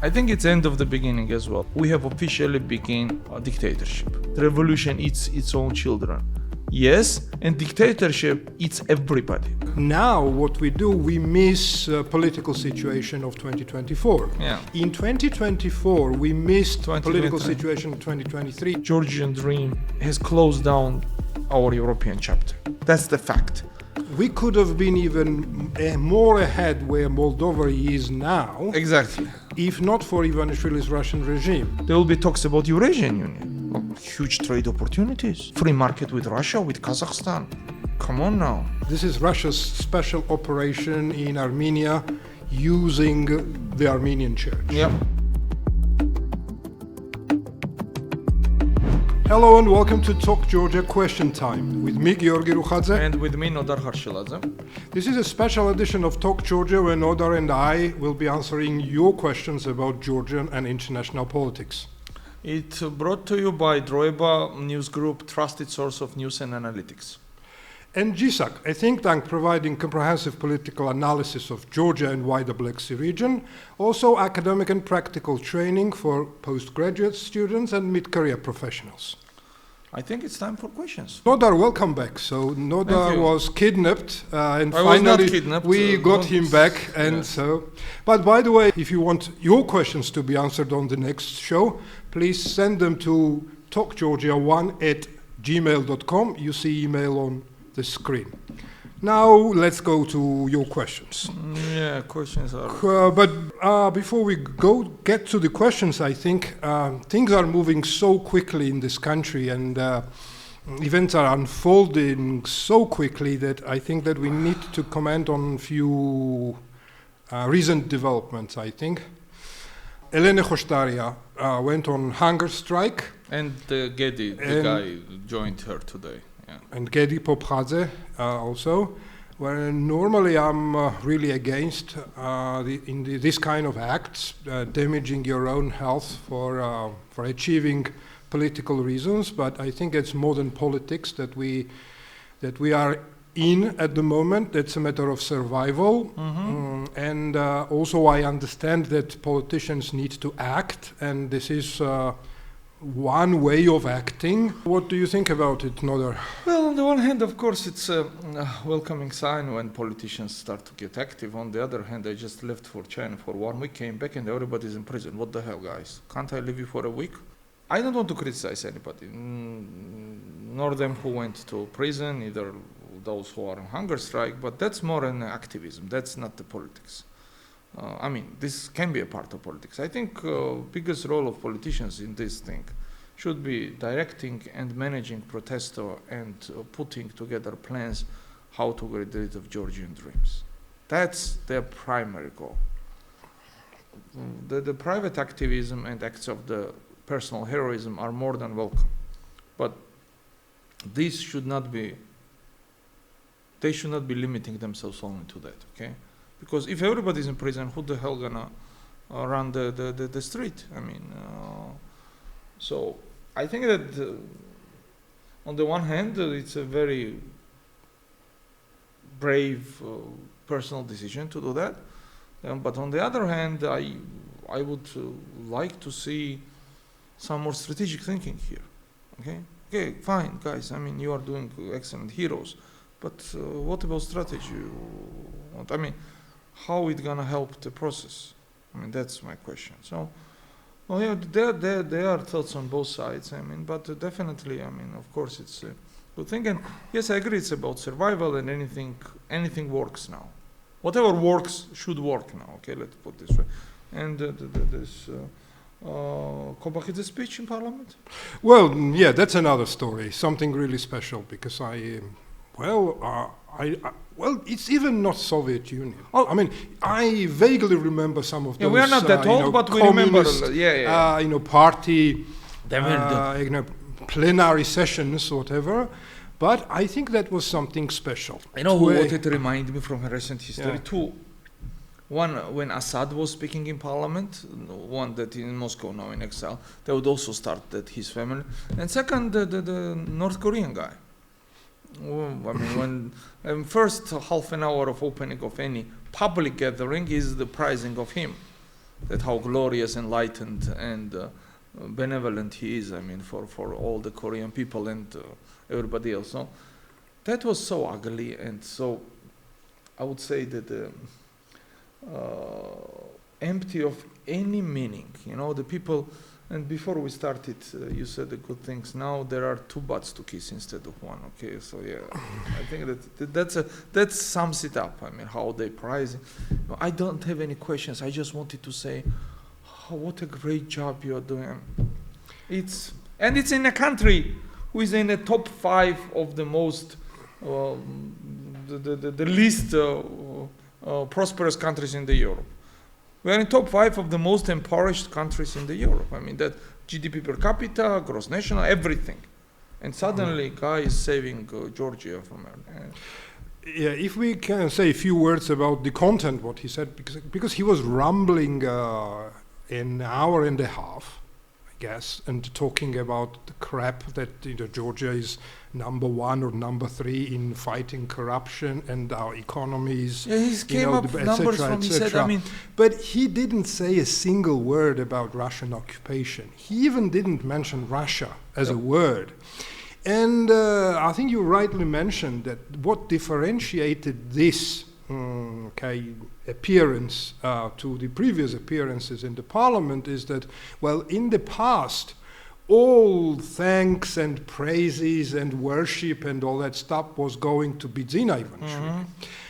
I think it's end of the beginning as well. We have officially begun a dictatorship. The revolution eats its own children. Yes, and dictatorship eats everybody. Now what we do, we miss political situation of 2024. Yeah. In 2024, we missed political situation of 2023. Georgian dream has closed down our European chapter. That's the fact. We could have been even more ahead where Moldova is now. Exactly. If not for Ivanishvili's Russian regime. There will be talks about Eurasian Union. Huge trade opportunities. Free market with Russia, with Kazakhstan. Come on now. This is Russia's special operation in Armenia using the Armenian church. Yeah. Hello and welcome to Talk Georgia Question Time with me, Giorgi Rukhadze. And with me, Nodar Kharshiladze. This is a special edition of Talk Georgia where Nodar and I will be answering your questions about Georgian and international politics. It's brought to you by Droeba News Group, trusted source of news and analytics. And GSAC, a think tank providing comprehensive political analysis of Georgia and wider Black Sea region, also academic and practical training for postgraduate students and mid-career professionals. I think it's time for questions. Nodar, welcome back. So Nodar was kidnapped and I was not finally kidnapped, we got him back. And yes. But by the way, if you want your questions to be answered on the next show, please send them to talkgeorgia1@gmail.com. You see email on the screen. Now let's go to your questions. Yeah, questions are... But before we get to the questions, I think things are moving so quickly in this country and events are unfolding so quickly that I think that we need to comment on a few recent developments, I think. Elena Khoshtaria went on hunger strike. And Gedi, the guy, joined her today. Yeah. And Gedi Popkhadze also. Where normally I'm really against this kind of acts, damaging your own health for achieving political reasons. But I think it's modern politics that we are in at the moment. That's a matter of survival. Mm-hmm. And also I understand that politicians need to act, and this is one way of acting. What do you think about it, Nodar? Well, on the one hand, of course, it's a welcoming sign when politicians start to get active. On the other hand, I just left for China for 1 week, came back, and everybody's in prison. What the hell, guys? Can't I leave you for a week? I don't want to criticize anybody, nor them who went to prison, neither those who are on hunger strike, but that's more an activism. That's not the politics. I mean, this can be a part of politics. I think biggest role of politicians in this thing should be directing and managing protester and putting together plans how to get rid of Georgian dreams. That's their primary goal. The private activism and acts of the personal heroism are more than welcome, but these should not be. They should not be limiting themselves only to that. Okay. Because if everybody's in prison, who the hell gonna run the street? I mean, so I think that on the one hand, it's a very brave personal decision to do that. But on the other hand, I would like to see some more strategic thinking here. Okay, fine, guys. I mean, you are doing excellent heroes, but what about strategy? I mean, how it gonna help the process? I mean, that's my question. So, well, yeah, there are thoughts on both sides. I mean, but definitely, I mean, of course, it's a good thing. And yes, I agree, it's about survival, and anything works now. Whatever works should work now. Okay, let's put it this way. And this Kobakhidze's speech in Parliament. Well, yeah, that's another story. Something really special because well, it's even not Soviet Union. Oh. I mean, I vaguely remember some of those. Yeah, we are not that old, but we remember. Party, plenary sessions, whatever. But I think that was something special. I know what it reminded me from recent history too. One, when Assad was speaking in Parliament, one that in Moscow now in exile, they would also start that his family. And second, the North Korean guy. I mean, when first half an hour of opening of any public gathering is the prizing of him. that how glorious, enlightened, and benevolent he is. I mean, for all the Korean people and everybody else. So that was so ugly, and so I would say that empty of any meaning. You know, the people. And before we started, you said the good things. Now there are two butts to kiss instead of one. Okay, so yeah, I think that sums it up. I mean, how they prize it. I don't have any questions. I just wanted to say, oh, what a great job you are doing. It's in a country who is in the top 5 of the most, the least prosperous countries in the Europe. We are in top 5 of the most impoverished countries in the Europe. I mean, that GDP per capita, gross national, everything. And suddenly, guy is saving Georgia from Armenia. Yeah, if we can say a few words about the content, what he said, because he was rambling an hour and a half, I guess, and talking about the crap that Georgia is number 1 or number 3 in fighting corruption and our economies. Yeah, he came up with numbers from, he said, I mean. But he didn't say a single word about Russian occupation. He even didn't mention Russia as a word. And I think you rightly mentioned that what differentiated this appearance to the previous appearances in the parliament is that, well, in the past, all thanks and praises and worship and all that stuff was going to Bidzina eventually.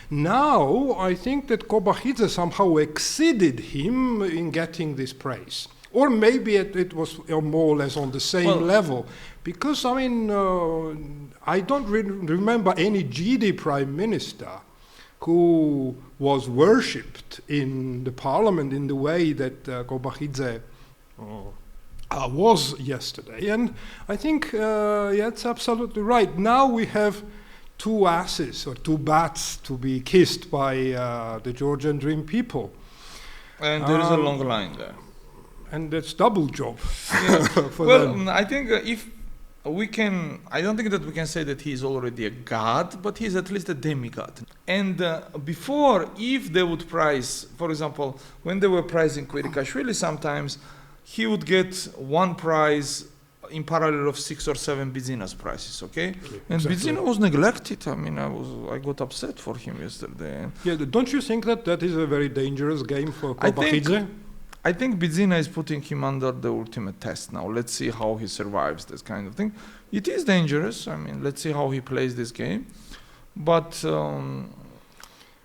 Now, I think that Kobakhidze somehow exceeded him in getting this praise. Or maybe it was more or less on the same level. Because, I mean, I don't remember any GD prime minister who was worshipped in the parliament in the way that Kobakhidze was yesterday. And I think it's absolutely right. Now we have 2 asses or 2 bats to be kissed by the Georgian dream people. And there is a long line there. And that's double job. Yeah. For well, them. I think if we can, I don't think that we can say that he is already a god, but he is at least a demigod. And before, if they would prize, for example, when they were prizing Kvirikashvili, sometimes he would get 1 prize in parallel of 6 or 7 Bidzina's prizes, okay? And Bidzina was neglected. I mean, I got upset for him yesterday. Yeah, don't you think that is a very dangerous game for Kobakhidze? I think Bidzina is putting him under the ultimate test now. Let's see how he survives this kind of thing. It is dangerous. I mean, let's see how he plays this game. But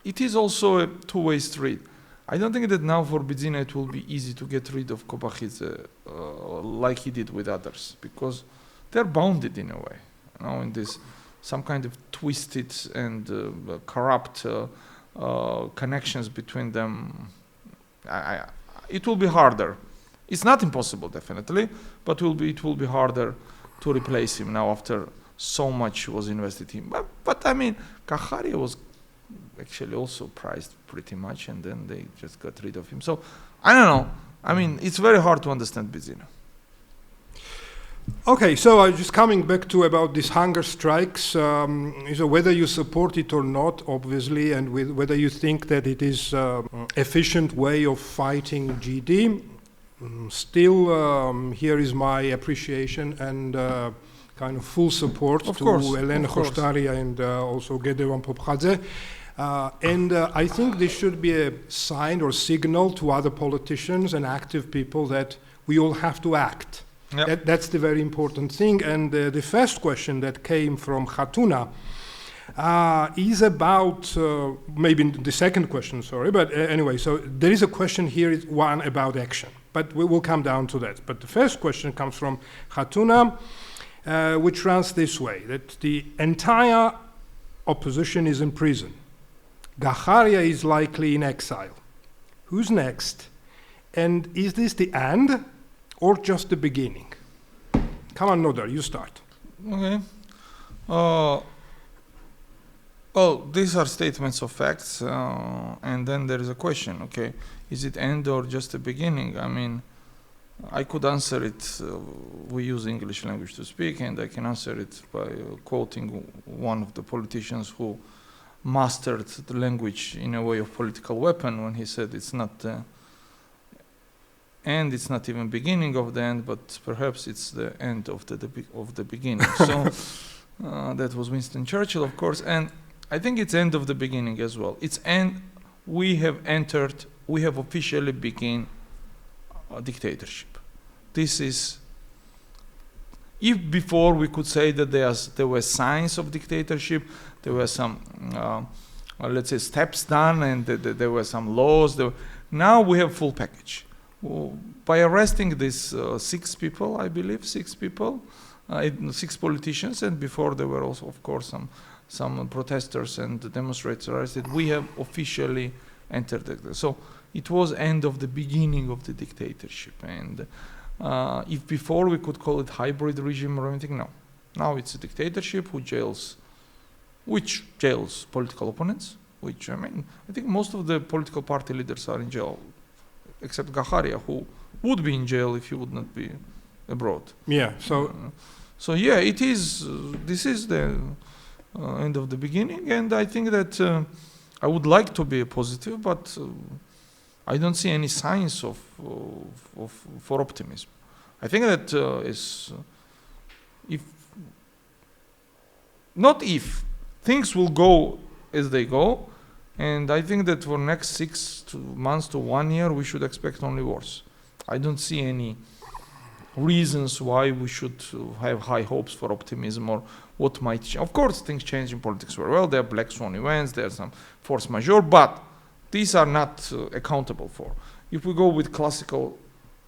it is also a two-way street. I don't think that now for Bidzina it will be easy to get rid of Kobakhidze like he did with others, because they're bounded in a way, you know, in this some kind of twisted and corrupt connections between them. It will be harder. It's not impossible, definitely, but it will be harder to replace him now after so much was invested in him. But I mean, Gakharia was actually also prized pretty much, and then they just got rid of him. So I don't know. I mean, it's very hard to understand Bidzina. Okay, so just coming back to about these hunger strikes, so whether you support it or not, obviously, and whether you think that it is efficient way of fighting GD, still here is my appreciation and kind of full support to Elena Khoshtaria and also Gedeon Rukhadze. And I think this should be a sign or signal to other politicians and active people that we all have to act. Yep. That's the very important thing. And the first question that came from Khatuna is about, maybe the second question, sorry, but anyway, so there is a question here, one about action, but we will come down to that. But the first question comes from Khatuna, which runs this way, that the entire opposition is in prison. Gakharia is likely in exile. Who's next? And is this the end or just the beginning? Come on, Nodar, you start. Okay. Well, these are statements of facts, and then there is a question, okay, is it end or just the beginning? I mean, I could answer it, we use English language to speak, and I can answer it by quoting one of the politicians who mastered the language in a way of political weapon when he said it's not end. It's not even beginning of the end, but perhaps it's the end of the beginning. So that was Winston Churchill, of course, and I think it's end of the beginning as well. It's end. We have officially begun a dictatorship. This is, if before we could say that there were signs of dictatorship, there were some, let's say, steps done, and there were some laws. Now we have full package. By arresting these 6 people, I believe, 6 people, 6 politicians, and before there were also, of course, some protesters and demonstrators arrested, we have officially entered the. So it was end of the beginning of the dictatorship. And if before we could call it hybrid regime or anything, no. Now it's a dictatorship which jails political opponents, which, I think most of the political party leaders are in jail, except Gakharia, who would be in jail if he would not be abroad. Yeah, so yeah, it is, this is the end of the beginning, and I think that I would like to be positive, but I don't see any signs for optimism. I think that if things will go as they go, and I think that for next 6 months to 1 year, we should expect only worse. I don't see any reasons why we should have high hopes for optimism or what might change. Of course, things change in politics very well. There are black swan events, there are some force majeure, but these are not accountable for. If we go with classical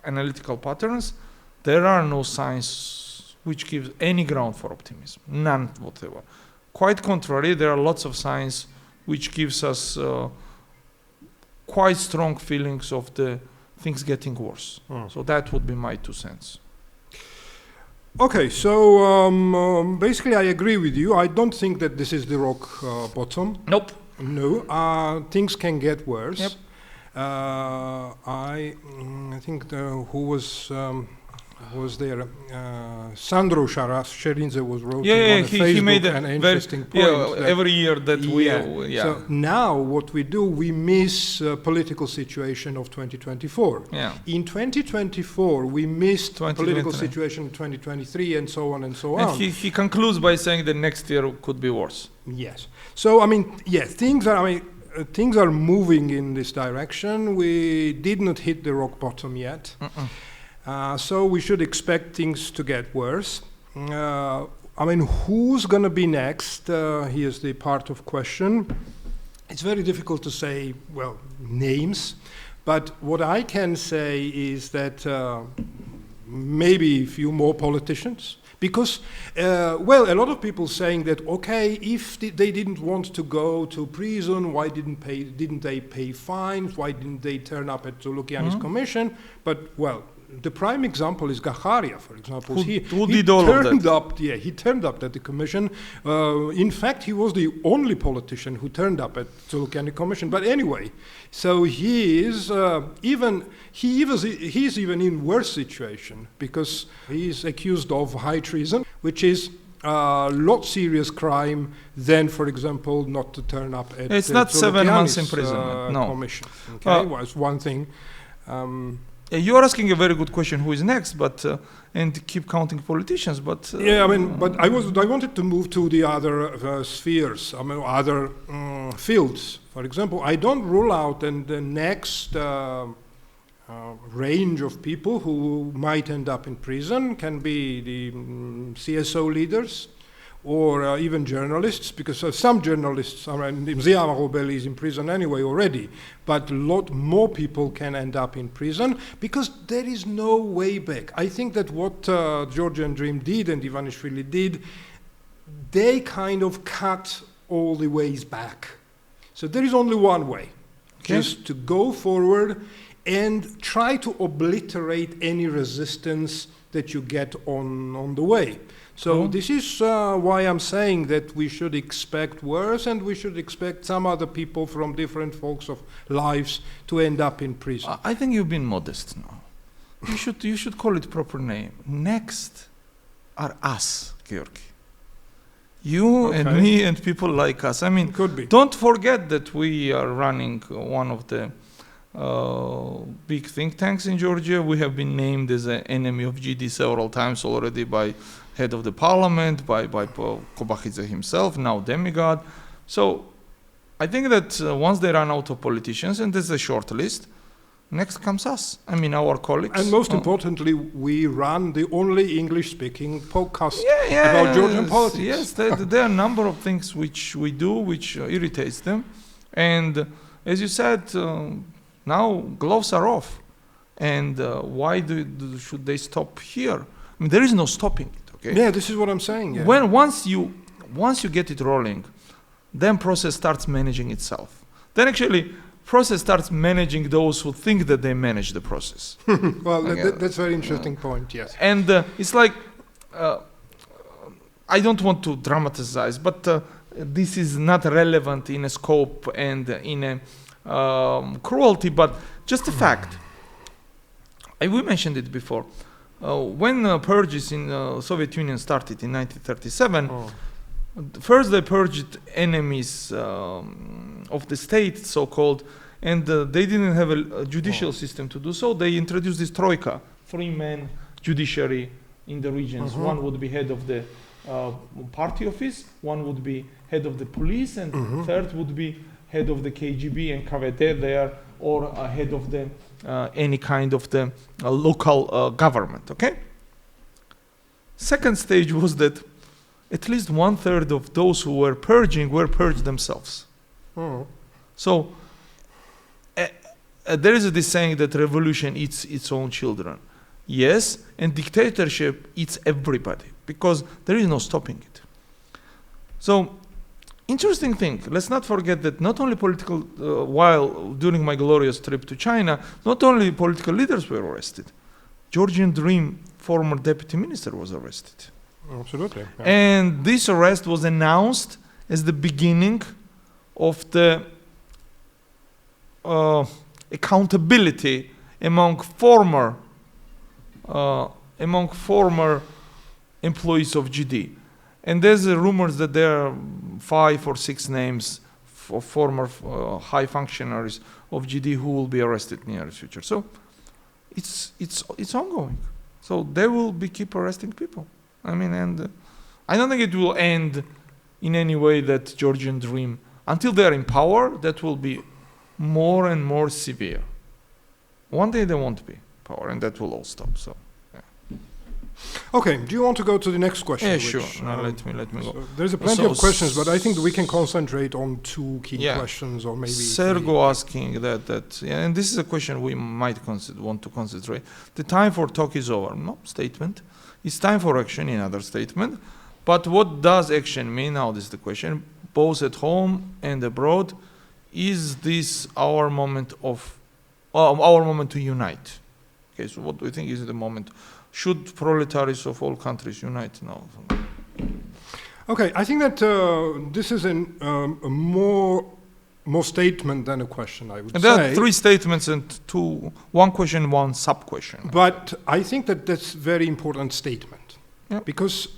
analytical patterns, there are no signs which gives any ground for optimism, none whatever. Quite contrary, there are lots of signs which gives us quite strong feelings of the things getting worse. So that would be my 2 cents. Okay, so basically I agree with you. I don't think that this is the rock bottom. Nope. No, things can get worse. Yep. I think who was there? Sandro Sharinze was wrote on Facebook he made an interesting point. Every year that So now what we do, we miss political situation of 2024. Yeah. In 2024, we missed political situation in 2023 and so on and so on. And he concludes by saying that next year could be worse. Yes. So, things are moving in this direction. We did not hit the rock bottom yet. So we should expect things to get worse. Who's going to be next? Here's the part of question. It's very difficult to say, names. But what I can say is that maybe a few more politicians. Because, a lot of people saying that, okay, if they didn't want to go to prison, why didn't they pay fines? Why didn't they turn up at Tzolukiani's commission? But, the prime example is Gakharia, for example. He turned up at the commission. In fact, he was the only politician who turned up at Tzolukiani commission. But anyway, so he is he's even in worse situation because he is accused of high treason, which is a lot serious crime than, for example, not to turn up at. It's not 7 months imprisonment. No. Commission. Okay, was one thing. You're asking a very good question. Who is next? But and keep counting politicians. But but I wanted to move to the other spheres. Other fields. For example, I don't rule out the next range of people who might end up in prison can be the CSO leaders. Or even journalists, because some journalists, Zia Marobeli is in prison anyway already, but a lot more people can end up in prison because there is no way back. I think that what Georgian Dream did and Ivanishvili did, they kind of cut all the ways back. So there is only one way, just to go forward and try to obliterate any resistance that you get on the way. So this is why I'm saying that we should expect worse, and we should expect some other people from different walks of lives to end up in prison. I think you've been modest now. You should call it proper name. Next are us, Georgi. You and me and people like us. Could be. Don't forget that we are running one of the big think tanks in Georgia. We have been named as an enemy of GD several times already by head of the parliament, by Rukhadze himself, now demigod. So I think that once they run out of politicians, and there's a short list, next comes us. I mean, our colleagues. And most importantly, we run the only English-speaking podcast about Georgian politics. Yes, there are a number of things which we do, which irritates them. And as you said, now gloves are off. And why should they stop here? I mean, there is no stopping it, okay? Yeah, this is what I'm saying. Yeah. Once you get it rolling, then process starts managing itself. Then actually, process starts managing those who think that they manage the process. Well, that's a very interesting point, yes. And it's like, I don't want to dramatize, but this is not relevant in a scope and in a cruelty, but just a fact. We mentioned it before. When purges in Soviet Union started in 1937, first they purged enemies of the state, so-called, and they didn't have a judicial system to do so. They introduced this troika, three-man judiciary in the regions. One would be head of the party office, one would be head of the police, and third would be head of the KGB and KVT there, or head of the any kind of the local government, okay? Second stage was that at least 1/3 of those who were purged themselves. So there is this saying that revolution eats its own children. Yes, and dictatorship eats everybody, because there is no stopping it. So, interesting thing, let's not forget that not only political, while during my glorious trip to China, not only political leaders were arrested. Georgian Dream former deputy minister was arrested. Absolutely. Yeah. And this arrest was announced as the beginning of the accountability among former employees of GD. And there's rumors that there are 5 or 6 names of former high functionaries of GD who will be arrested in the near future. So it's ongoing. So they will keep arresting people. I mean, and I don't think it will end in any way that Georgian Dream, until they're in power, that will be more and more severe. One day they won't be power, and that will all stop. So, yeah. Okay. Do you want to go to the next question? Yeah, sure. No, let me go. So there's plenty of questions, but I think that we can concentrate on 2 key questions, or maybe. Sergo asking that, yeah, and this is a question we might want to concentrate. The time for talk is over. No statement. It's time for action, in other statement. But what does action mean? Now this is the question, both at home and abroad. Is this our moment to unite? Okay, so what do you think is the moment? Should proletariats of all countries unite now? Okay, I think that this is a more statement than a question, I would say. There are 3 statements and 1 question, 1 sub-question. But I think that that's a very important statement. Yeah. Because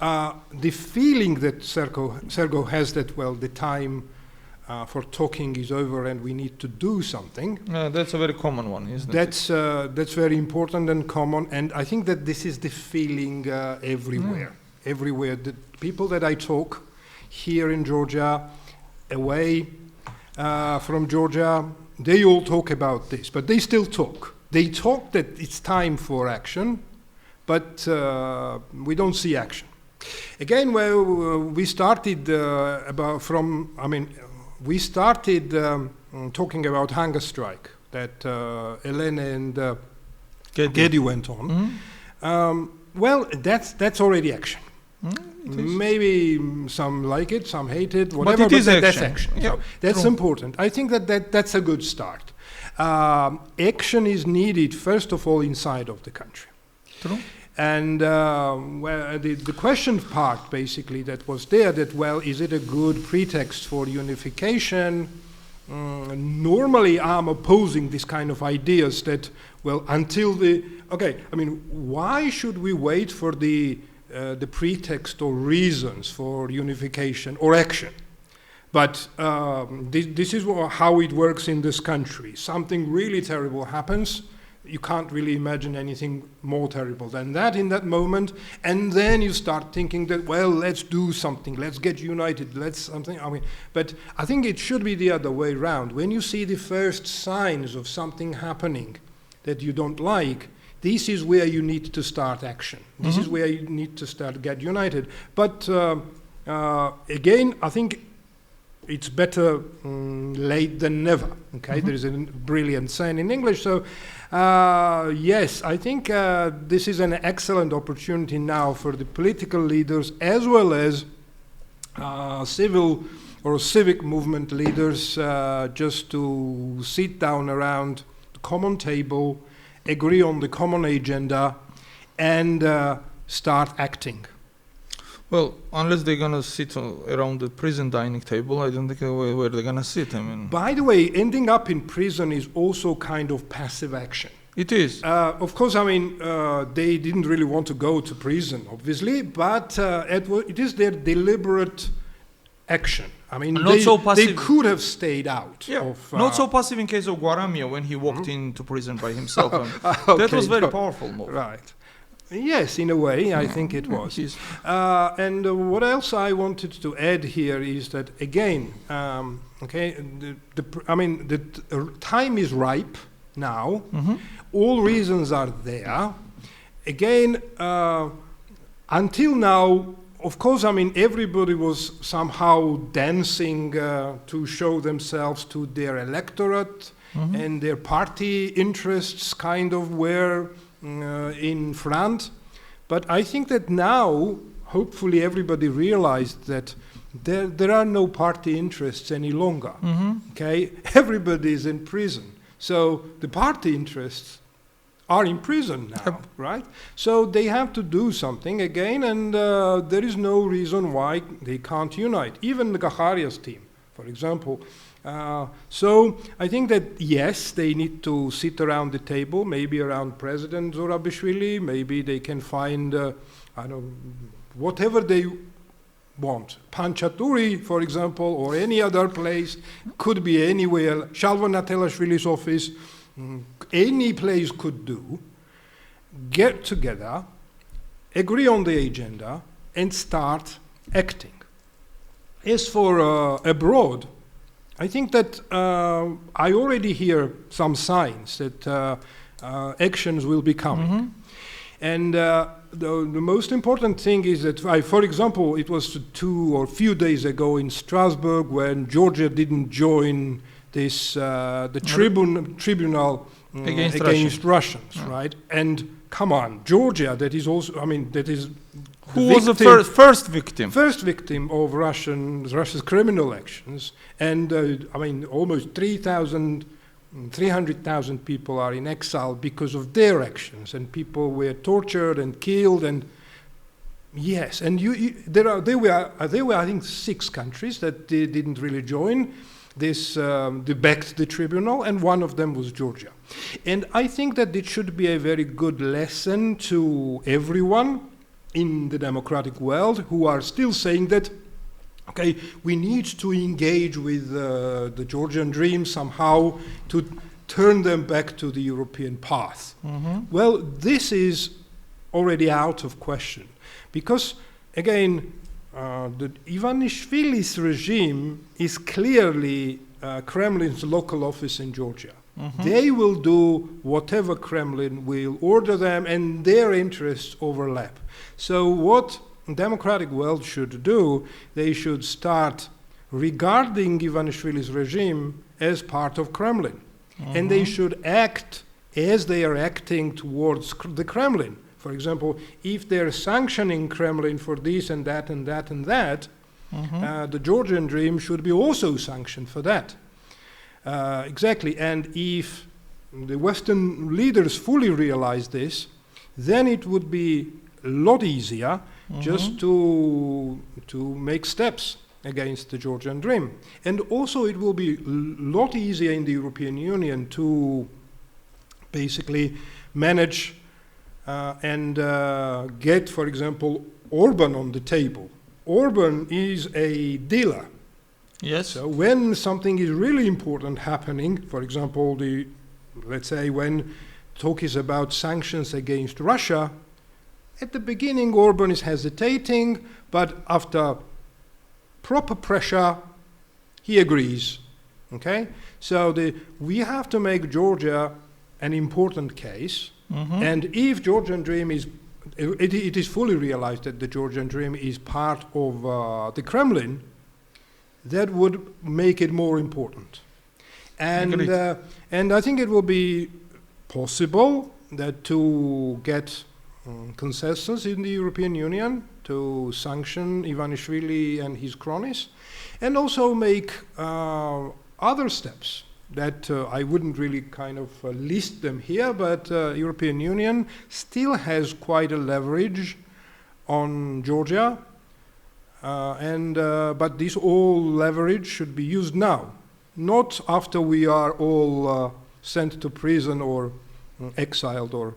the feeling that Sergo has that, well, the time for talking is over and we need to do something. That's a very common one, isn't it? That's very important and common, and I think that this is the feeling everywhere. Everywhere. The people that I talk here in Georgia, away from Georgia, they all talk about this, but they still talk. They talk that it's time for action, but we don't see action. Again, we started we started talking about hunger strike that Elena and Gedi went on. Well, that's already action. Maybe some like it, some hate it, whatever, but that's action. Yeah, so that's important. I think that's a good start. Action is needed, first of all, inside of the country. True. And the question part, basically, that was there, that, well, is it a good pretext for unification? Normally, I'm opposing this kind of ideas that, well, until why should we wait for the pretext or reasons for unification or action? But this is how it works in this country. Something really terrible happens. You can't really imagine anything more terrible than that in that moment. And then you start thinking that, well, let's do something. Let's get united. Let's something. But I think it should be the other way around. When you see the first signs of something happening that you don't like, this is where you need to start action. This is where you need to start get united. But again, I think it's better late than never. Okay, there is a brilliant saying in English. So yes, I think this is an excellent opportunity now for the political leaders as well as civil or civic movement leaders just to sit down around the common table, agree on the common agenda, and start acting. Well, unless they're gonna sit around the prison dining table, I don't think where they're gonna sit. I mean, by the way, ending up in prison is also kind of passive action. it is. Of course, I mean, they didn't really want to go to prison, obviously, but it is their deliberate action. I mean, they could have stayed out. Yeah. Not so passive in case of Guaramia when he walked into prison by himself. That was very powerful move. Right. Yes, in a way, I think it was. And what else I wanted to add here is that, again, okay, the time is ripe now. All reasons are there. Again, until now, of course, I mean, everybody was somehow dancing to show themselves to their electorate, and their party interests kind of were in front. But I think that now, hopefully, everybody realized that there are no party interests any longer. Okay, everybody is in prison, so the party interests are in prison now, right? So they have to do something again, and there is no reason why they can't unite. Even the Gakharia's team, for example. So I think that, yes, they need to sit around the table, maybe around President Zorabishvili, maybe they can find, I don't know, whatever they want. Panchaturi, for example, or any other place, could be anywhere, Shalva Natelashvili's office, any place could do. Get together, agree on the agenda, and start acting. As for abroad, I think that I already hear some signs that actions will be coming. And the most important thing is that, for example, it was 2 or few days ago in Strasbourg when Georgia didn't join this the tribunal against Russians, right? And come on, Georgia, that is also, I mean, that is who was the first victim? First victim of Russia's criminal actions, and I mean, almost 300,000 people are in exile because of their actions, and people were tortured and killed, and yes, and there were I think 6 countries that didn't really join this backed the tribunal, and one of them was Georgia, and I think that it should be a very good lesson to everyone in the democratic world who are still saying that, okay, we need to engage with the Georgian dream somehow to turn them back to the European path. Well, this is already out of question, because, again, the Ivanishvili's regime is clearly Kremlin's local office in Georgia. They will do whatever Kremlin will order them, and their interests overlap. So what the democratic world should do, they should start regarding Ivanishvili's regime as part of Kremlin. And they should act as they are acting towards the Kremlin. For example, if they're sanctioning Kremlin for this and that and that and that, the Georgian dream should be also sanctioned for that. Exactly, and if the Western leaders fully realize this, then it would be a lot easier just to make steps against the Georgian dream. And also it will be a lot easier in the European Union to basically manage and get, for example, Orban on the table. Orban is a dealer. Yes. So when something is really important happening, for example, let's say when talk is about sanctions against Russia, at the beginning Orban is hesitating, but after proper pressure, he agrees. Okay? So we have to make Georgia an important case, and if Georgian dream is, it is fully realized that the Georgian dream is part of the Kremlin, that would make it more important. And I think it will be possible that to get consensus in the European Union to sanction Ivanishvili and his cronies, and also make other steps that I wouldn't really kind of list them here, but European Union still has quite a leverage on Georgia, but this all leverage should be used now, not after we are all sent to prison or exiled or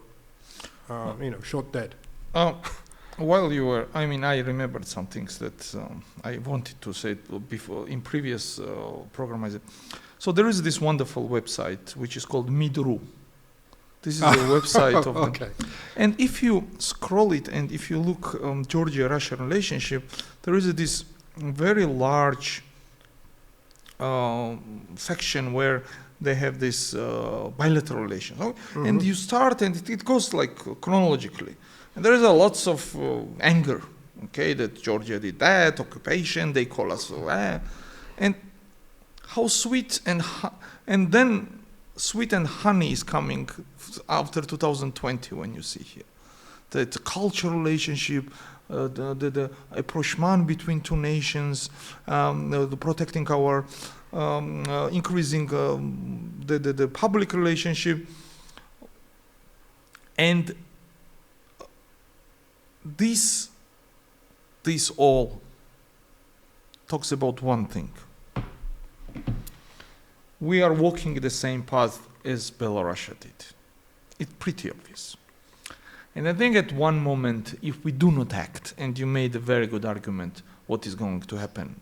shot dead. While you were, I remembered some things that I wanted to say before in previous program. So there is this wonderful website which is called Midru. This is a website of okay. And if you scroll it and if you look Georgia-Russia relationship, there is this very large section where they have this bilateral relations. And you start and it goes like chronologically. And there is lots of anger, okay, that Georgia did that, occupation, they call us, and how sweet and then sweet and honey is coming after 2020 when you see here. The cultural relationship, the approachment between two nations, the protecting our, increasing the public relationship, and this all talks about one thing. We are walking the same path as Belarus did. It's pretty obvious. And I think at one moment, if we do not act, and you made a very good argument, what is going to happen?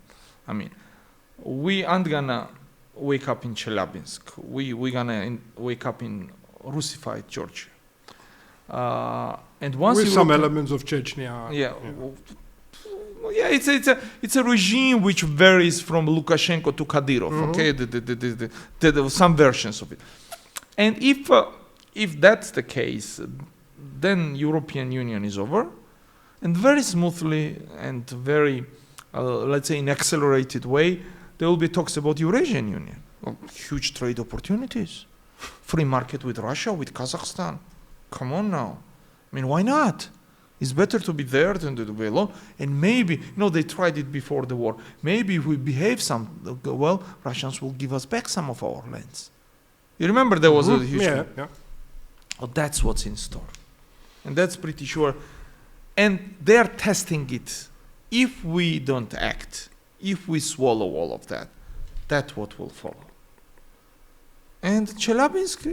We aren't gonna wake up in Chelyabinsk. We're gonna wake up in Russified Georgia. And once with some elements of Chechnya. Yeah, it's a regime which varies from Lukashenko to Kadyrov. Okay, some versions of it. And if that's the case, then European Union is over, and very smoothly and very, let's say, in accelerated way, there will be talks about Eurasian Union. Huge trade opportunities, free market with Russia, with Kazakhstan. Come on now. Why not? It's better to be there than to be alone. And maybe, they tried it before the war. Maybe if we behave well, Russians will give us back some of our lands. You remember there was a huge... Yeah. Well, that's what's in store. And that's pretty sure. And they're testing it. If we don't act, if we swallow all of that, that's what will follow. And Chelyabinsk,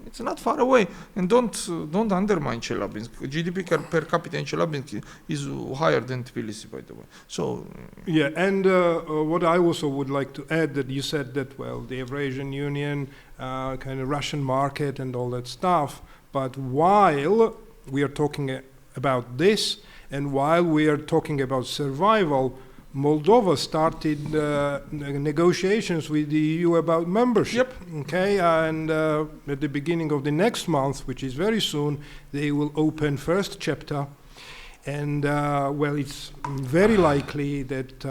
it's not far away. And don't undermine Chelyabinsk. GDP per capita in Chelyabinsk is higher than Tbilisi, by the way. So yeah, and what I also would like to add, that you said that, well, the Eurasian Union, kind of Russian market and all that stuff, but while we are talking about this, and while we are talking about survival, Moldova started negotiations with the EU about membership. Yep. Okay, and at the beginning of the next month, which is very soon, they will open first chapter. And well, it's very likely that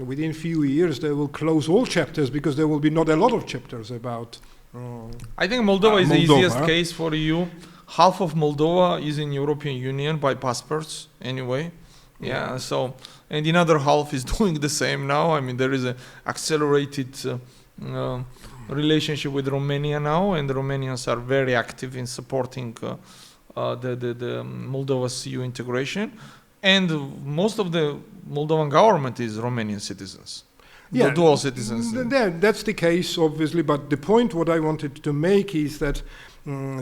within few years they will close all chapters, because there will be not a lot of chapters about. I think Moldova is the easiest case for EU. Half of Moldova is in European Union by passports anyway. Yeah, so, and the other half is doing the same now. there is an accelerated relationship with Romania now, and the Romanians are very active in supporting the Moldova's EU integration. And most of the Moldovan government is Romanian citizens. Yeah, dual citizens. That's the case, obviously, but the point what I wanted to make is that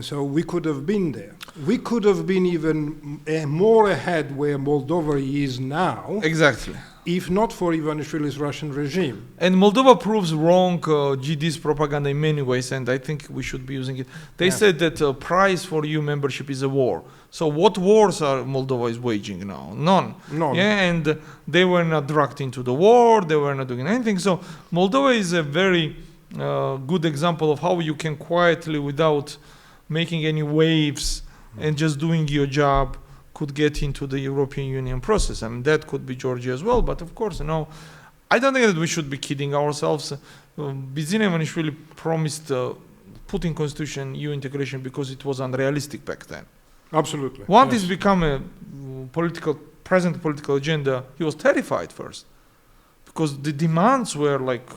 So we could have been there. We could have been even more ahead where Moldova is now, Exactly. if not for Ivanishvili's Russian regime. And Moldova proves wrong GD's propaganda in many ways, and I think we should be using it. They said that price for EU membership is a war. So what wars are Moldova is waging now? None. None. Yeah, and they were not dragged into the war. They were not doing anything. So Moldova is a very good example of how you can quietly, without making any waves and just doing your job, could get into the European Union process. I mean, that could be Georgia as well, but of course, I don't think that we should be kidding ourselves. Bidzina Ivanishvili promised putting constitution EU integration because it was unrealistic back then. Absolutely. Once it's become a present political agenda, he was terrified first, because the demands were like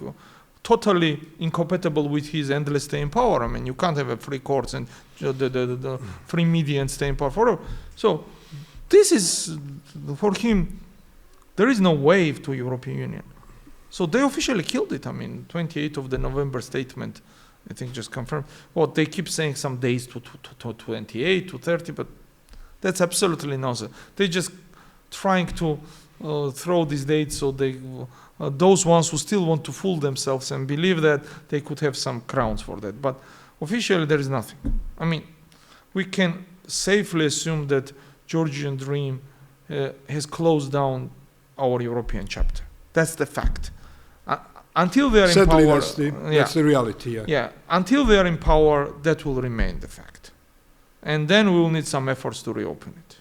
totally incompatible with his endless stay in power. I mean, you can't have a free courts and the free media and stay in power forever. So this is, for him, there is no wave to European Union. So they officially killed it. I mean, 28th of the November statement, I think, just confirmed. Well, they keep saying some days to 28, to 30, but that's absolutely nonsense. They're just trying to throw these dates so they, those ones who still want to fool themselves and believe that they could have some grounds for that. But officially, there is nothing. I mean, we can safely assume that Georgian dream has closed down our European chapter. That's the fact. Until they are Certainly in power, that's the reality. yeah, until they are in power, that will remain the fact. And then we will need some efforts to reopen it.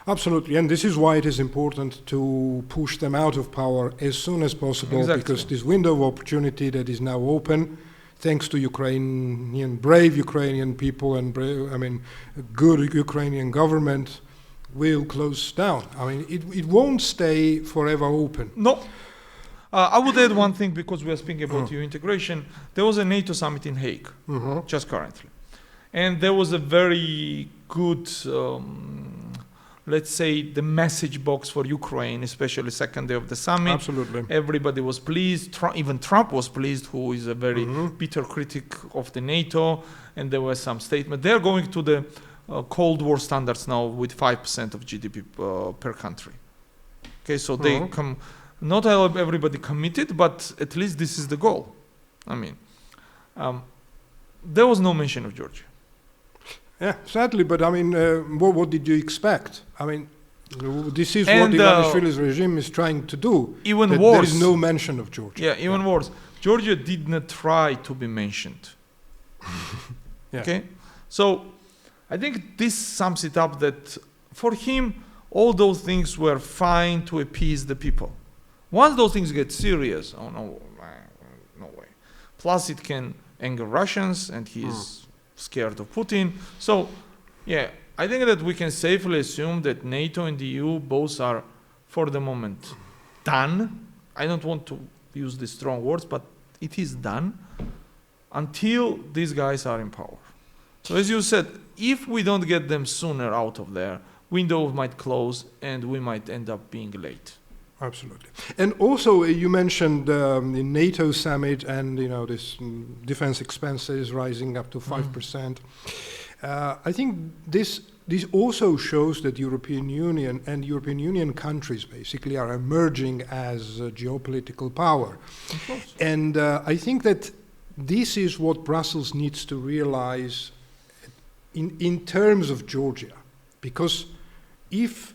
Absolutely, and this is why it is important to push them out of power as soon as possible, because this window of opportunity that is now open, thanks to brave Ukrainian people and good Ukrainian government, will close down. I mean, it won't stay forever open. No. I would add one thing, because we are speaking about EU integration. There was a NATO summit in Hague, just currently. And there was a very good, let's say, the message box for Ukraine, especially second day of the summit. Absolutely. Everybody was pleased. Even Trump was pleased, who is a very bitter critic of the NATO. And there was some statement. They're going to the Cold War standards now with 5% of GDP per country. Okay, so they come. Not everybody committed, but at least this is the goal. I mean, there was no mention of Georgia. Yeah, sadly, but I mean, what did you expect? I mean, this is what Ivanishvili's regime is trying to do. Even worse. There is no mention of Georgia. Yeah, even worse. Georgia did not try to be mentioned. Okay? So, I think this sums it up that for him, all those things were fine to appease the people. Once those things get serious, oh no, no way. Plus it can anger Russians, and he's scared of Putin. So, yeah, I think that we can safely assume that NATO and the EU both are, for the moment, done. I don't want to use these strong words, but it is done until these guys are in power. So as you said, if we don't get them sooner out of there, window might close and we might end up being late. Absolutely. And also, you mentioned the NATO summit and, this defense expenses rising up to 5%. I think this also shows that European Union and European Union countries basically are emerging as a geopolitical power. Of course. And I think that this is what Brussels needs to realize in terms of Georgia. Because if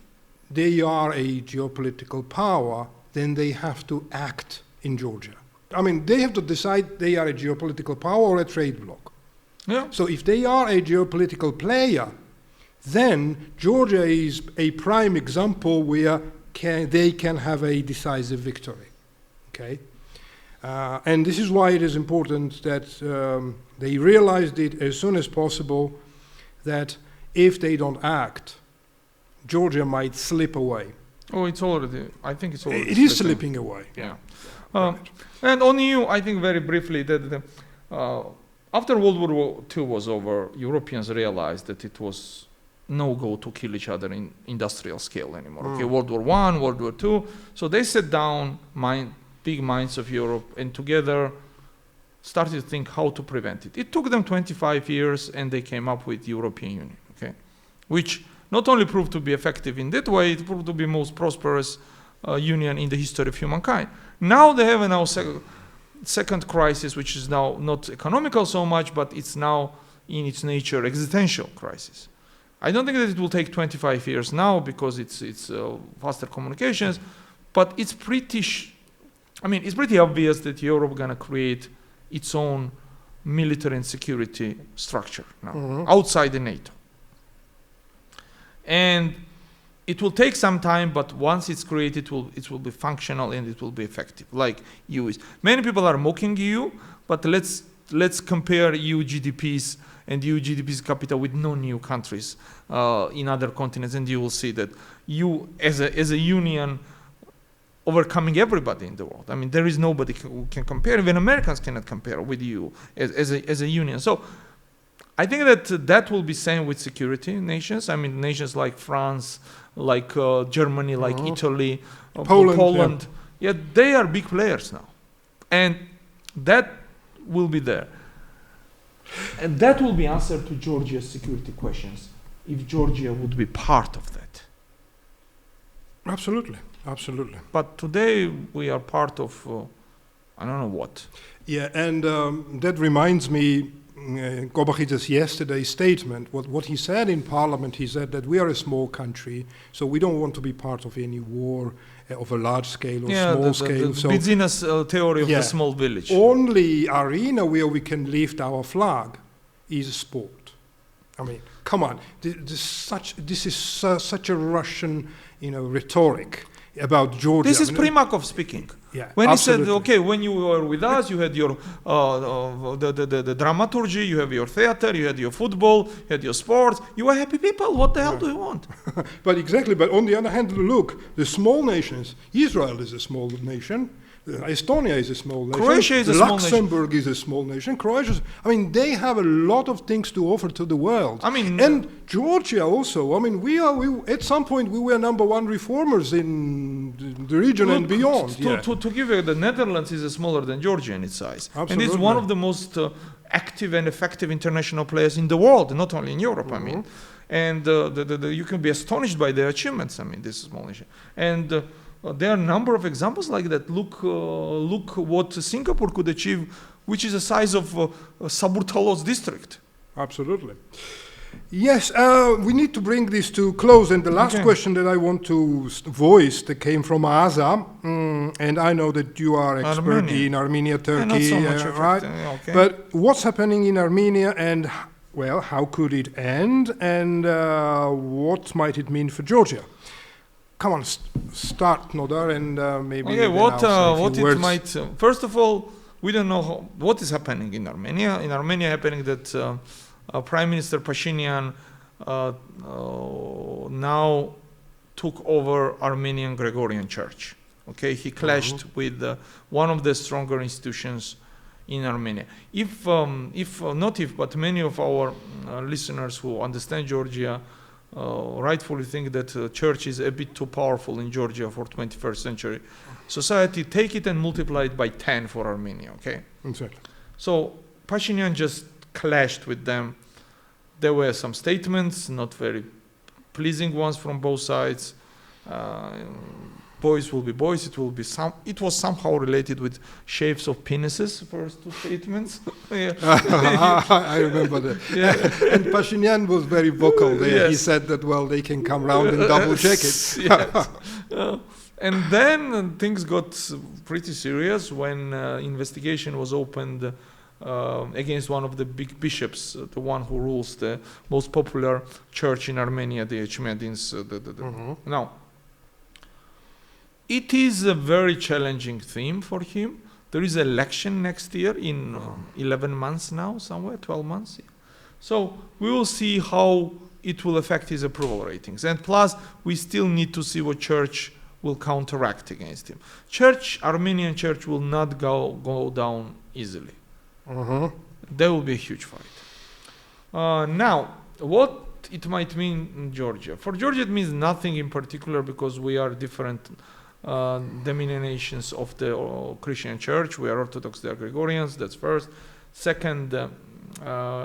they are a geopolitical power, then they have to act in Georgia. I mean, they have to decide they are a geopolitical power or a trade bloc. Yeah. So if they are a geopolitical player, then Georgia is a prime example where they can have a decisive victory. Okay? And this is why it is important that they realized it as soon as possible, that if they don't act, Georgia might slip away. Oh, it's already, I think it's already It is slipping away. Yeah. And on EU, I think very briefly that after World War II was over, Europeans realized that it was no go to kill each other in industrial scale anymore. Okay, World War I, World War II. So they set down big minds of Europe, and together started to think how to prevent it. It took them 25 years, and they came up with European Union, okay, which not only proved to be effective in that way, it proved to be most prosperous union in the history of humankind. Now they have a second crisis, which is now not economical so much, but it's now in its nature existential crisis. I don't think that it will take 25 years now because it's faster communications, but it's pretty obvious that Europe gonna create its own military and security structure now outside the NATO. And it will take some time, but once it's created, it will be functional and it will be effective, like EU is. Many people are mocking EU, but let's compare EU GDPs and EU GDP's capital with non-EU countries in other continents, and you will see that EU as a union overcoming everybody in the world. I mean, there is nobody who can compare. Even Americans cannot compare with EU as a union. So I think that will be same with security nations. I mean, nations like France, like Germany, like Italy, Poland. Yeah, they are big players now. And that will be there. And that will be answer to Georgia's security questions if Georgia would be part of that. Absolutely. Absolutely. But today we are part of, I don't know what. Yeah, and that reminds me, Gokhadze's yesterday's statement, what he said in Parliament, he said that we are a small country, so we don't want to be part of any war of a large scale or small scale. The business theory of the small village. Only arena where we can lift our flag is sport. I mean, come on, this is such a Russian, rhetoric about Georgia. This is Primakov speaking. Yeah, when absolutely. he said, okay, when you were with us, you had your the dramaturgy, you have your theater, you had your football, you had your sports. You were happy people. What the hell do you want? But exactly. But on the other hand, look, the small nations. Israel is a small nation. Estonia is a small nation. Croatia is a small nation. Luxembourg is a small nation. Croatia, they have a lot of things to offer to the world. I mean, and Georgia also. I mean, we at some point we were #1 reformers in the region and beyond. To give you, the Netherlands is smaller than Georgia in its size, Absolutely. and it's one of the most active and effective international players in the world, not only in Europe. I mean, and you can be astonished by their achievements. I mean, this small nation and. There are a number of examples like that. Look what Singapore could achieve, which is the size of Saburtalos district. Absolutely. Yes, we need to bring this to close. And the last question that I want to voice that came from Aza, and I know that you are expert in Armenia, Turkey, not so much right? Okay. But what's happening in Armenia, and well, how could it end, and what might it mean for Georgia? Come on, start, Nodar, and maybe. Okay, what it might. First of all, we don't know what is happening in Armenia. In Armenia, happening that Prime Minister Pashinyan now took over Armenian Gregorian Church. Okay, he clashed with one of the stronger institutions in Armenia. But many of our listeners who understand Georgia. Rightfully think that church is a bit too powerful in Georgia for 21st century society. Take it and multiply it by 10 for Armenia, okay? Exactly. So Pashinyan just clashed with them. There were some statements, not very pleasing ones from both sides. Boys will be boys. It was somehow related with shapes of penises. First two statements. I remember that. Yeah. And Pashinyan was very vocal there. Yes. He said that they can come round and double check it. Yes. And then things got pretty serious when investigation was opened against one of the big bishops, the one who rules the most popular church in Armenia, the Echmedins. Now. It is a very challenging theme for him. There is an election next year in 11 months now, somewhere, 12 months. So we will see how it will affect his approval ratings. And plus, we still need to see what church will counteract against him. Armenian church will not go down easily. There will be a huge fight. Now, what it might mean in Georgia. For Georgia, it means nothing in particular because we are different denominations of the Christian Church. We are Orthodox, they are Gregorians. That's first. Second,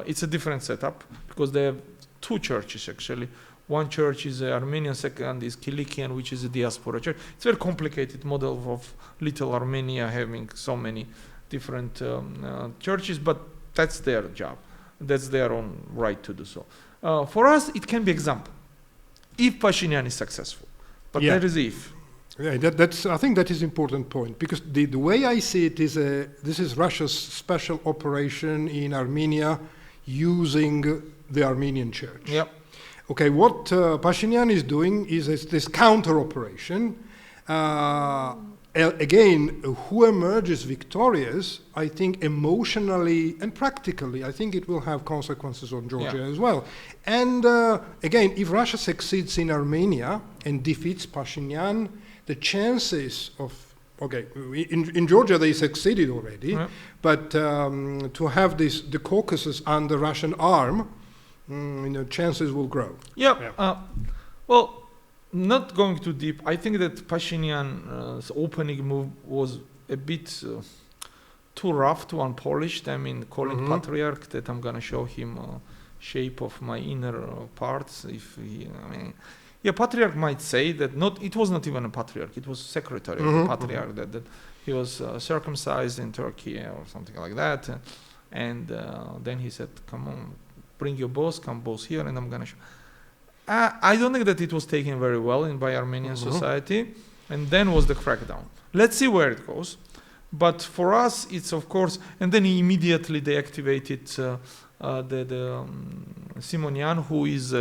it's a different setup because they have two churches actually. One church is Armenian, second is Kilikian, which is a diaspora church. It's a very complicated model of little Armenia having so many different churches, but that's their job. That's their own right to do so. For us, it can be example, if Pashinyan is successful. But there is if. Yeah, that's. I think that is important point, because the way I see it is this is Russia's special operation in Armenia using the Armenian church. Yep. Okay, what Pashinyan is doing is this counter operation. Again, who emerges victorious, I think emotionally and practically, I think it will have consequences on Georgia as well. And again, if Russia succeeds in Armenia and defeats Pashinyan, the chances of, okay, in Georgia they succeeded already, but to have the Caucasus under Russian arm, chances will grow. Well, not going too deep, I think that Pashinyan's opening move was a bit too rough, too unpolished. I mean, calling patriarch that I'm going to show him shape of my inner parts. Patriarch might say that it was not even a patriarch, it was secretary of the patriarch, that he was circumcised in Turkey or something like that. And then he said, come on, bring your boss, come boss here, and I'm going to show. I don't think that it was taken very well by Armenian society, and then was the crackdown. Let's see where it goes. But for us, it's of course, and then immediately they activated the Simonian, who is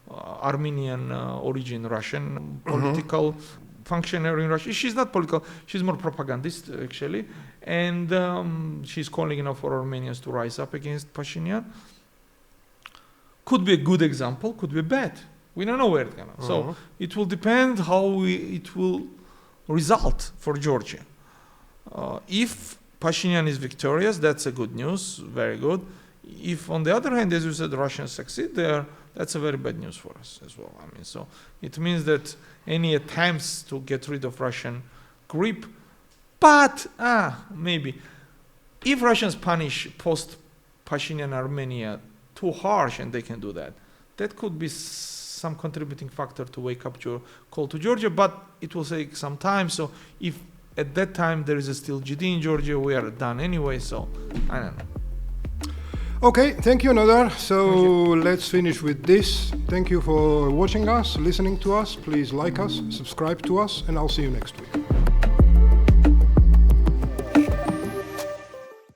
Armenian origin Russian political functionary in Russia. She's not political, she's more propagandist actually, and she's calling for Armenians to rise up against Pashinyan. Could be a good example, could be bad. We don't know where it's gonna. So it will depend how it will result for Georgia. If Pashinyan is victorious, that's a good news, very good. If on the other hand, as you said, the Russians succeed there, that's a very bad news for us as well. I mean, so it means that any attempts to get rid of Russian grip, but maybe if Russians punish post-Pashinyan Armenia too harsh, and they can do that, that could be some contributing factor to wake up your call to Georgia, but it will take some time. So if at that time there is still GD in Georgia, we are done anyway, so I don't know. Okay, thank you, Nodar. So let's finish with this. Thank you for watching us, listening to us. Please like us, subscribe to us, and I'll see you next week.